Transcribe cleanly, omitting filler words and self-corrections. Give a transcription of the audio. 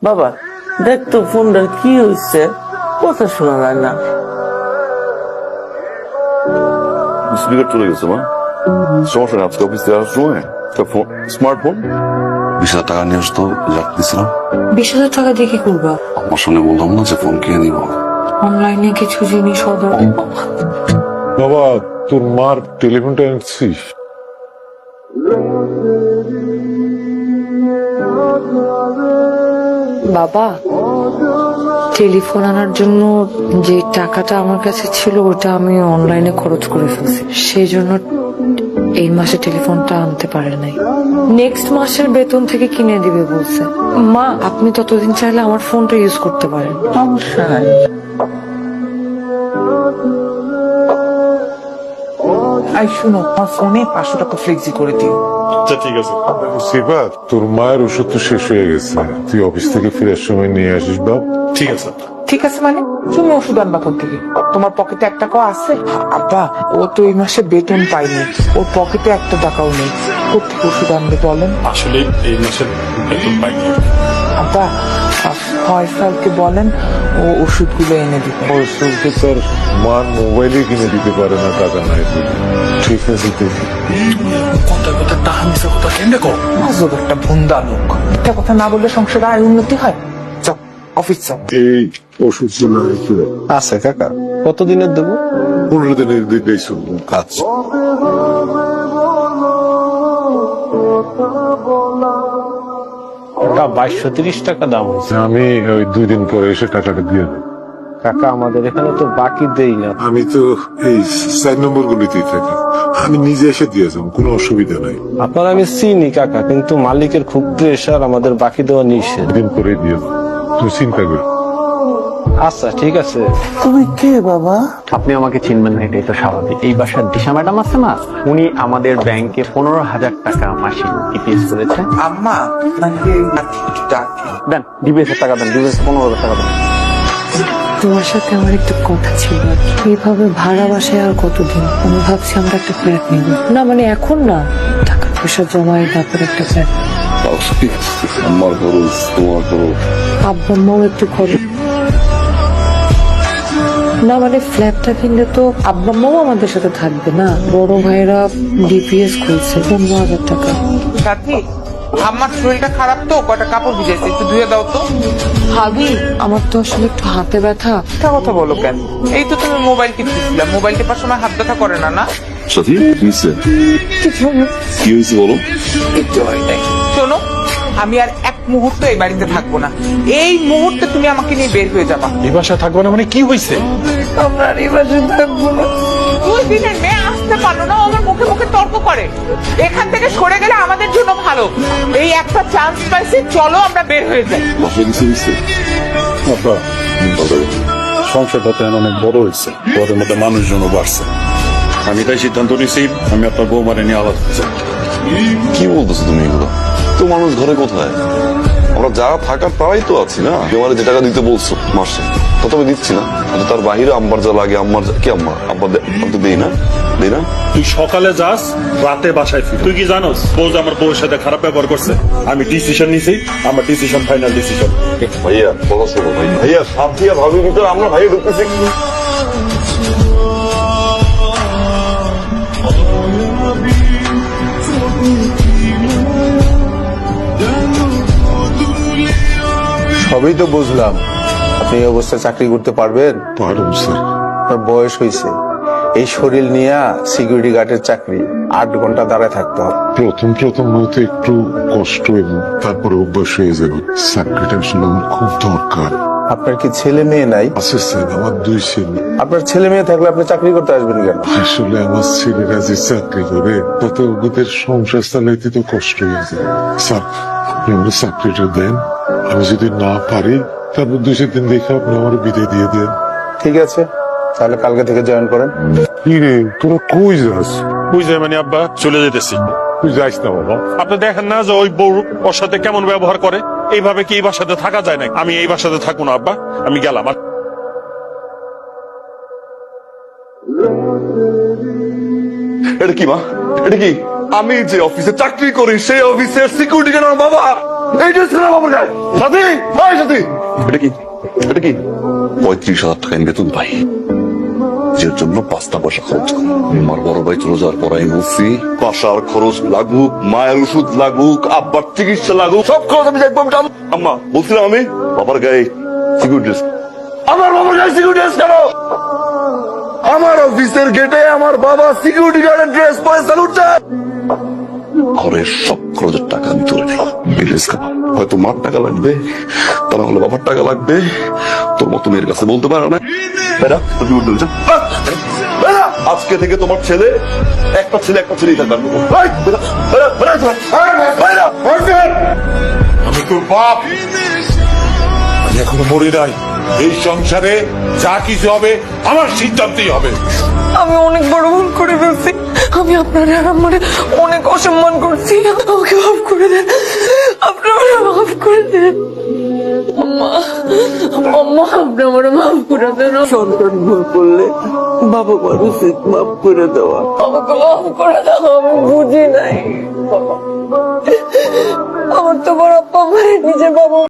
বাবা দেখ তো ফোনটার কি হয়েছে, কথা শোনা যায় না। স্পিকার চলে গেছে মা, সমস্যা নেই। আজকে অফিস থেকে আসার সময় একটা স্মার্টফোন 20,000 টাকা নিয়ে আসতো, রাখতেছিলাম। 20,000 টাকা দিয়ে কি করবা? আমার সঙ্গে বললাম না যে ফোন কিনে দিব। অনলাইনে কিছু জিনিস অর্ডার। বাবা তোর মার টেলিফোনটা এনেছিস? বাবা, টেলিফোন আনার জন্য যে টাকাটা আমার কাছে ছিল ওটা আমি অনলাইনে খরচ করে ফেলছি, সেই জন্য এই মাসে টেলিফোনটা আনতে পারে নাই। নেক্সট মাসের বেতন থেকে কিনে দিবে বলছে। মা, আপনি ততদিন চাইলে আমার ফোনটা ইউজ করতে পারেন। সমস্যা নাই। আই শুনো, আমার ফোনে 500 টাকা ফ্লেক্সি করে দিও। আচ্ছা ঠিক আছে। সেবা, তোর মায়ের ওষুধ তো শেষ হয়ে গেছে, তুই অফিস থেকে ফেরার সময় নিয়ে আসিস বাপ। ঠিক আছে। ঠিক আছে মানে তুমি ওষুধ আনবা কোথা থেকে? তোমার পকেটে 1 টাকাও আছে? আব্বা, ও তো এই মাসে বেতন পায়নি, ওর পকেটে 1 টাকাও নেই, কোথেকে ওষুধ আনবে বলেন? আসলে এই মাসের বেতন পাইনি। আব্বা, ফয়সালকে বলেন ও ওষুধগুলো এনে দিতে। ফয়সলকে তোর মার মোবাইলে কিনে দিতে পারে না, টাকা নাই বলে। ঠিক আছে দেখি। কথা কথা টাকা মিশা কথা কেন কো? আজব একটা ভুন্দা লোক, একটা কথা না বললে সংসারে আয় উন্নতি হয়। যাও অফিস যাও। এই ওষুধ ছিল একটু আছে কাকা, কতদিনের দেবো? 15 দিনের দিকেই শুনবো কাজ। কাকা 2230 টাকা দাম হয়েছে। আমি ওই 2 দিন পরে এসে টাকাটা দিয়ে দেবো। কাকা আমাদের এখানে তো বাকি দেই না। আমি তো এই 4 নম্বর গুলিতেই থাকি, আমি নিজে এসে দিয়ে যাবো, কোনো অসুবিধা নাই। আপনার আমি চিনি কাকা, কিন্তু মালিকের খুব প্রেশার, আমাদের বাকি দেওয়া নিষেধ। দিন করে দিয়ে দেবো, তুমি চিন্তা করি। আচ্ছা ঠিক আছে। তুমি কে বাবা? আপনি আমাকে চিনবেন না, এটাই তো স্বাভাবিক। এই বাসার দিশা ম্যাডাম আছে না, উনি আমাদের ব্যাংকে 15,000 টাকা মাসিক ইপিএস করেছে। আম্মা নাকি ডাকে? দেন ডিবিএস এর টাকা দেন, ডিবিএস 15,000 টাকা দেন। তোমার সাথে আমার একটা কথা ছিল আর কি। এইভাবে ভাড়া বাসায় আর কতদিন? আমি ভাবছি আমরা একটা ফ্ল্যাট নিব। না মানে এখন না, টাকা পয়সা জমায় তারপর একটা ফ্ল্যাট। আমার খরচ, তোমার খরচ। আব্বা আম্মাও একটু খরচ। না মানে ফ্ল্যাটটা কিনলে তো আব্বা আম্মাও আমাদের সাথে থাকবে না। বড় ভাইরা ডিপিএস খুলছে 15,000 টাকা। সাথী, আমার শরীরটা খারাপ তো, কয়টা কাপড় ভিজেছে, একটু ধুয়ে দাও তো। ভাবি, আমার তো আসলে একটু হাতে ব্যথা। মিথ্যা কথা বলো কেন? এই তো তুমি মোবাইল টিপতেছিলা, মোবাইল টিপার সময় হাত ব্যথা করে না? না সাথী কি হয়েছে? কি হয়েছে বলো? কিচ্ছু হয় নাই। শোনো, আমি আর 1 মুহূর্ত এই বাড়িতে থাকবো না। এই মুহূর্তে তুমি আমাকে নিয়ে বের হয়ে যাবা। এই বাসায় থাকবো না মানে কি হয়েছে? আমরা আর এই বাসায় থাকবো না। 2 দিনের মেয়ে আসতে পারলো না, ও আমার মুখে মুখে তর্ক করে। এখান থেকে সরে গেলে আমাদের জন্য ভালো। এই একটা চান্স পাইছি, চলো আমরা বের হয়ে যাই। বাসায় কিছু হয়েছে? আব্বা, সংসারটা তো এখন অনেক বড় হয়েছে, ওদের মধ্যে মানুষজনও বাড়ছে। আমি তাই সিদ্ধান্ত নিয়েছি আমি আপনার বৌমারে নিয়ে আলাদা হতে চাই। কি বলতেছো তুমি এগুলো? তো মানুষ ঘরে কোথায়? আমরা যা থাকার তারাই তো আছি না। তোমার যে টাকা দিতে বলছো মাসে, তা তো আমি দিচ্ছি না। কিন্তু তার বাহিরে আম্মার যা লাগে, আম্মার কি আম্মা আব্বা তো দেই না, দেই না। তুই সকালে যাস, রাতে বাসায় ফির। তুই কি জানোস বউ যে আমার বউয়ের সাথে খারাপ ব্যবহার করছে? আমি ডিসিশন নিছি, আমার ডিসিশন ফাইনাল ডিসিশন। ভাইয়া কথা শোনো ভাই, ভাইয়া সাথী আর ভাবির ভিতরে আমরা ভাইয়া ঢুকতেছি। সবই তো বুঝলাম, আপনি এই অবস্থায় চাকরি করতে পারবেন? পারুন স্যার। আপনার বয়স হয়েছে, এই শরীর নিয়ে সিকিউরিটি গার্ডের চাকরি 8 ঘন্টা দাঁড়ায় থাকতে হবে। প্রথম হয়তো একটু কষ্ট, এবং তারপরে অভ্যাস হয়ে যাবে। চাকরিটা আসলে আমার খুব দরকার। আপনার কি ছেলে মেয়ে নাই? আছে স্যার, আমার 2 ছেলে। আপনার ছেলে মেয়ে থাকলে আপনি চাকরি করতে আসবেন কেন? আসলে আমার ছেলেরা যে চাকরি করে তাতে ওদের সংসার চালাইতে তো কষ্ট হয়ে যায়। স্যার আপনি আমার চাকরিটা দেন, আমি যদি না পারি তারপর 2 দিন দেখে আপনি আমার বিদায় দিয়ে দেন। ঠিক আছে, তাহলে কালকে থেকে জয়েন করেন। কি রে, তোরা কই যাস? বুঝলে মানে আব্বা, চলে যেতেছি। তুই যাইস না বাবা। আপনি দেখেন না যে ওই বউ ওর সাথে কেমন ব্যবহার করে? এইভাবে কি এই বাসাতে থাকা যায় না? আমি এই বাসাতে থাকবো না আব্বা, আমি গেলাম। এটা কি মা? এটা কি? আমি যে অফিসে চাকরি করি সেই অফিসের সিকিউরিটি গার্ড আমার বাবা। এই ড্রেস কেন বাবার গায়ে? সাথী, ভাই সাথী, এটা কি? এটা কি? 35,000 টাকা ইন বেতন পাই, যে জন্য 5টা পয়সা খরচ করি। আমার বড় ভাই চলে যাওয়ার পর আমি বলছি বাসার খরচ লাগুক, মায়ের ওষুধ লাগুক, আব্বার চিকিৎসা লাগুক, সব খরচ আমি দেখবো। আম্মা বলছিলাম আমি বাবার গায়ে সিকিউরিটি ড্রেস। আমার বাবার গায়ে সিকিউরিটি ড্রেস কেন? আমার অফিসের গেটে আমার বাবা সিকিউরিটি গার্ডের ড্রেস পরে স্যালুট দেয়। ঘরের সব খরচের টাকা আমি তুলে নেই। এই ড্রেস খাবো, হয়তো মার টাকা লাগবে, তা না হলে বাবার টাকা লাগবে। তোর মতো মেয়ের কাছে বলতে পারো না। বেড়া, তুই উঠে যা। বেড়া, আজকে থেকে তোমার ছেলে একটা ছেলেই থাকবে। এই, বেড়া, বেড়া, বেড়া, বেড়া, বেড়া। আমি তোর বাপ, আমি এখনো মরি নাই। এই সংসারে যা কিছু হবে আমার সিদ্ধান্তই হবে। আমি অনেক বড় ভুল করে ফেলছি। আমি আপনার আর আমার অনেক অসম্মান করছি। আমাকে মাফ করে দেন, আপনারা মাফ করে দেন। আম্মা, আম্মা, আপনি আমার মাফ করে দেন। সন্তান ভুল করলে বাবা মার উচিত মাফ করে দেওয়া। আমাকে মাফ করে দাও, আমি বুঝি নাই। আমার তো বড় আপ্পা আমার নিজের বাবা